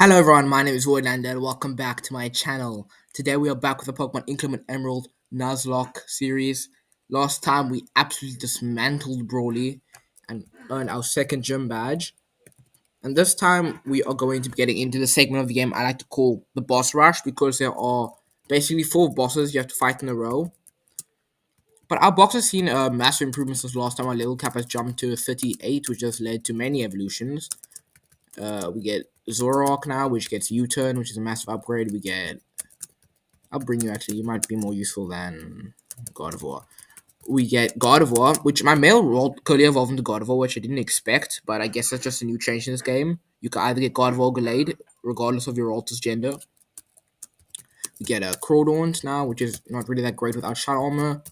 Hello everyone, my name is Voidland and welcome back to my channel. Today we are back with the Pokemon Inclement Emerald Nuzlocke series. Last time we absolutely dismantled Brawly and earned our second gym badge. And this time we are going to be getting into the segment of the game I like to call the boss rush, because there are basically 4 bosses you have to fight in a row. But our box has seen massive improvements since last time. Our level cap has jumped to 38, which has led to many evolutions. We get Zoroark now, which gets U-turn, which is a massive upgrade. We get... I'll bring you actually. You might be more useful than God of War. We get God of War, which my male rolled clearly evolved into God of War, which I didn't expect, but I guess that's just a new change in this game. You can either get God of War Gallade, regardless of your alter's gender. We get a Crawdaunt now, which is not really that great without Shadow Armor.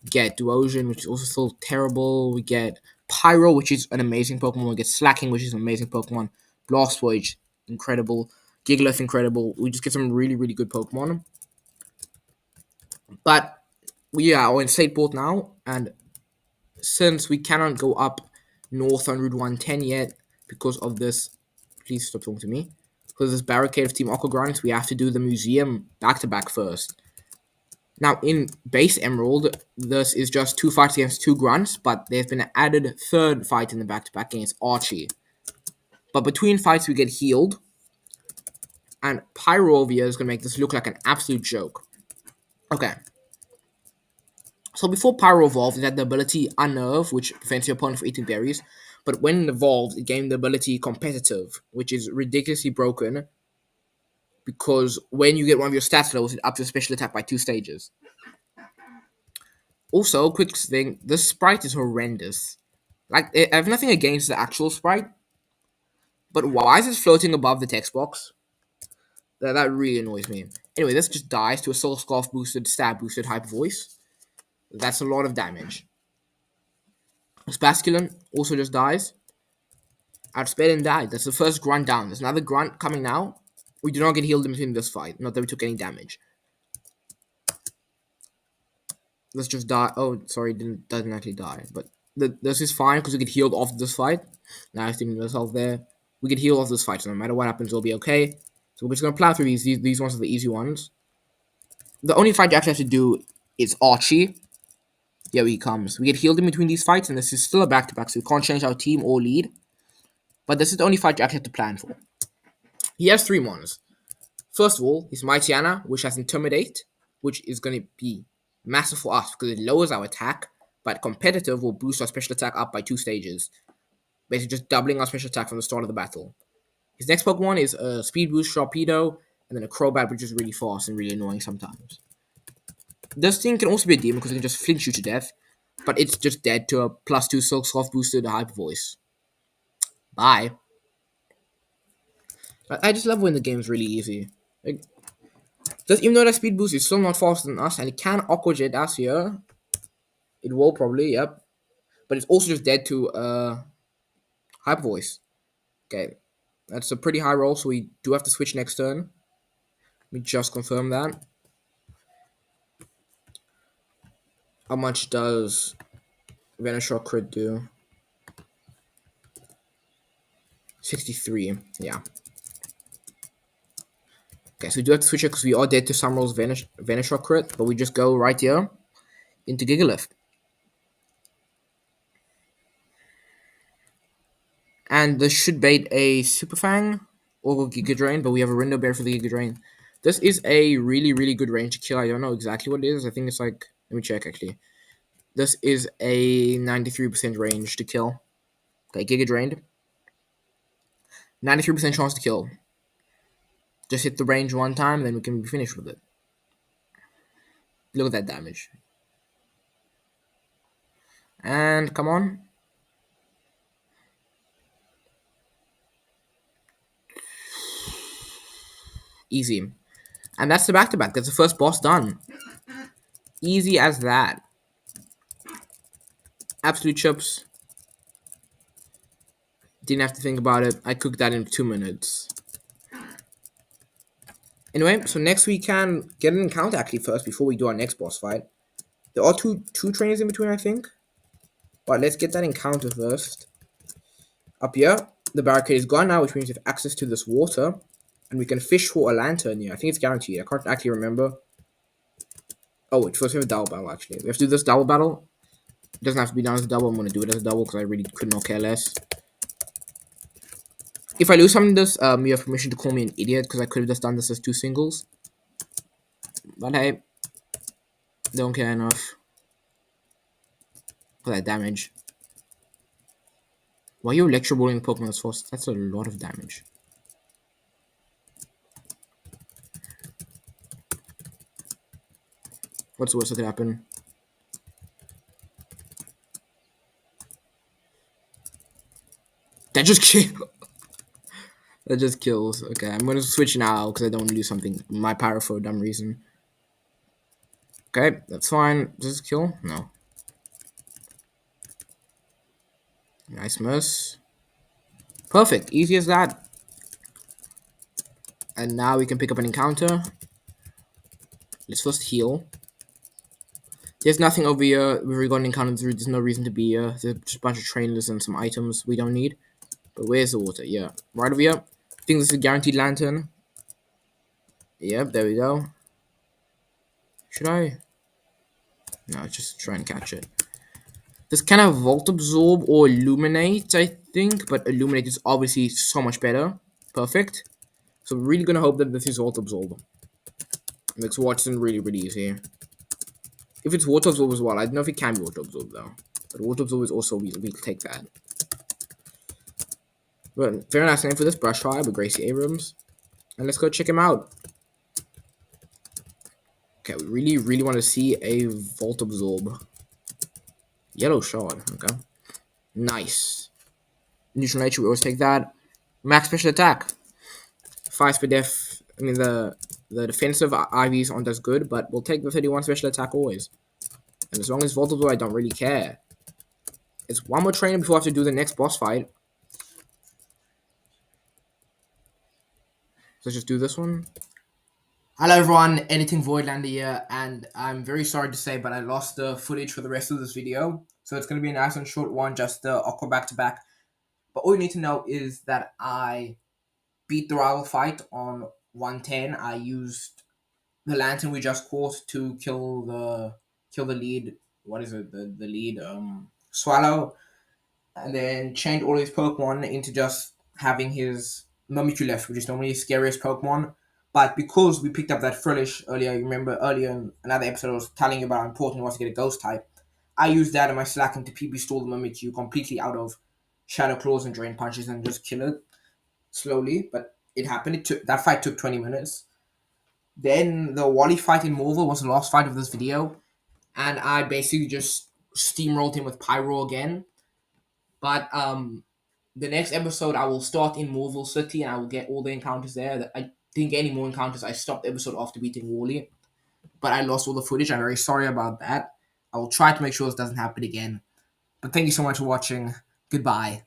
We get Duosion, which is also still terrible. We get Pyro, which is an amazing Pokemon. We get Slacking, which is an amazing Pokemon. Blastoise, incredible. Gigalith, incredible. We just get some really, really good Pokemon. But we are in Slateport now, and since we cannot go up north on Route 110 yet because of this, please stop talking to me, because this barricade of Team Aqua Grunts, we have to do the museum back-to-back first. Now, in base Emerald, this is just 2 fights against 2 grunts, but there's been an added third fight in the back-to-back against Archie. But between fights, we get healed, and Pyro over here is going to make this look like an absolute joke. Okay. So before Pyro evolved, it had the ability Unnerve, which prevents your opponent from eating berries. But when it evolved, it gained the ability Competitive, which is ridiculously broken, because when you get one of your stats levels, it ups your special attack by 2 stages. Also, quick thing, this sprite is horrendous. Like, I have nothing against the actual sprite, but why is it floating above the text box? That really annoys me. Anyway, this just dies to a Soul Scarf boosted, stab boosted Hyper Voice. That's a lot of damage. Basculin also just dies. Outsped and died. That's the first grunt down. There's another grunt coming now. We do not get healed in between this fight. Not that we took any damage. Let's just die. Oh, sorry, doesn't actually die. But this is fine because we get healed off this fight. Now I have to move myself there. We get healed off this fight, so no matter what happens, we'll be okay. So we're just gonna plow through these. These ones are the easy ones. The only fight you actually have to do is Archie. Here he comes. We get healed in between these fights, and this is still a back-to-back, so we can't change our team or lead. But this is the only fight you actually have to plan for. He has 3 mons. First of all, his Mightyana, which has Intimidate, which is going to be massive for us because it lowers our attack, but Competitive will boost our special attack up by 2 stages. Basically just doubling our special attack from the start of the battle. His next Pokemon is a Speed Boost Sharpedo, and then a Crobat, which is really fast and really annoying sometimes. This thing can also be a demon because it can just flinch you to death, but it's just dead to a +2 Silk Scarf boosted Hyper Voice. Bye. I just love when the game's really easy. Like, even though that speed boost is still not faster than us, and it can Aqua Jet us here, it will probably, yep. But it's also just dead to Hyper Voice. Okay, that's a pretty high roll, so we do have to switch next turn. Let me just confirm that. How much does Venusaur crit do? 63, yeah. Okay, so we do have to switch it because we are dead to Summerall's Venusaur crit, but we just go right here into Gigalith. And this should bait a Super Fang or Giga Drain, but we have a Rindo Bear for the Giga Drain. This is a really, really good range to kill. I don't know exactly what it is. I think it's like... Let me check, actually. This is a 93% range to kill. Okay, Giga Drained. 93% chance to kill. Just hit the range one time, then we can be finished with it. Look at that damage. And, come on. Easy. And that's the back-to-back. That's the first boss done. Easy as that. Absolute chips. Didn't have to think about it. I cooked that in 2 minutes. Anyway, so next we can get an encounter actually first before we do our next boss fight. There are two trainers in between, I think. But let's get that encounter first. Up here, The barricade is gone now, which means we have access to this water, and we can fish for a lantern. Yeah, I think it's guaranteed. I can't actually remember. Oh, wait, first we have a double battle, actually. We have to do this double battle. It doesn't have to be done as a double. I'm going to do it as a double because I really could not care less. If I lose something this, you have permission to call me an idiot because I could have just done this as two singles. But hey, don't care enough for that damage. Why are you electro balling Pokemon as fast? That's a lot of damage. What's the worst that could happen? That just kills. That just kills. Okay, I'm gonna switch now because I don't want to do something my power for a dumb reason. Okay, that's fine. Does this kill? No. Nice miss. Perfect. Easy as that. And now we can pick up an encounter. Let's first heal. There's nothing over here. We've already got an encounter through. There's no reason to be here. There's just a bunch of trainers and some items we don't need. But where's the water? Yeah. Right over here. I think this is a guaranteed lantern. Yep, there we go. Should I? No, just try and catch it. This kind of Volt Absorb or Illuminate, I think. But Illuminate is obviously so much better. Perfect. So we're really going to hope that this is Volt Absorb. Makes Watson really, really easy. If it's Water Absorb as well, I don't know if it can be Water Absorb though. But Water Absorb is also, we'll take that. But very nice name for this, Brush Fire by Gracie Abrams. And let's go check him out. Okay, we really, really want to see a Volt Absorb. Yellow Shard, okay. Nice. Neutral Nature, we always take that. Max Special Attack. 5 for def. I mean, the defensive IVs aren't as good, but we'll take the 31 Special Attack always. And as long as Volt Absorb, I don't really care. It's one more training before I have to do the next boss fight. Let's just do this one. Hello everyone, Editing Voidlander here, and I'm very sorry to say, but I lost the footage for the rest of this video. So it's going to be a nice and short one, just the Aqua back-to-back. But all you need to know is that I beat the rival fight on 110. I used the lantern we just caught to kill the lead. What is it? The lead Swallow, and then chained all his Pokemon into just having his Mimikyu left, which is normally his scariest Pokemon. But because we picked up that Frillish earlier, you remember earlier in another episode I was telling you about how important it was to get a Ghost type. I used that in my Slacken to PB stall the Mimikyu completely out of Shadow Claws and Drain Punches and just kill it slowly. But it happened. That fight took 20 minutes. Then the Wally fight in Morval was the last fight of this video. And I basically just steamrolled him with Pyro again. But the next episode I will start in Morville City and I will get all the encounters there. I didn't get any more encounters. I stopped the episode after beating Wally, but I lost all the footage. I'm very sorry about that. I will try to make sure this doesn't happen again. But thank you so much for watching. Goodbye.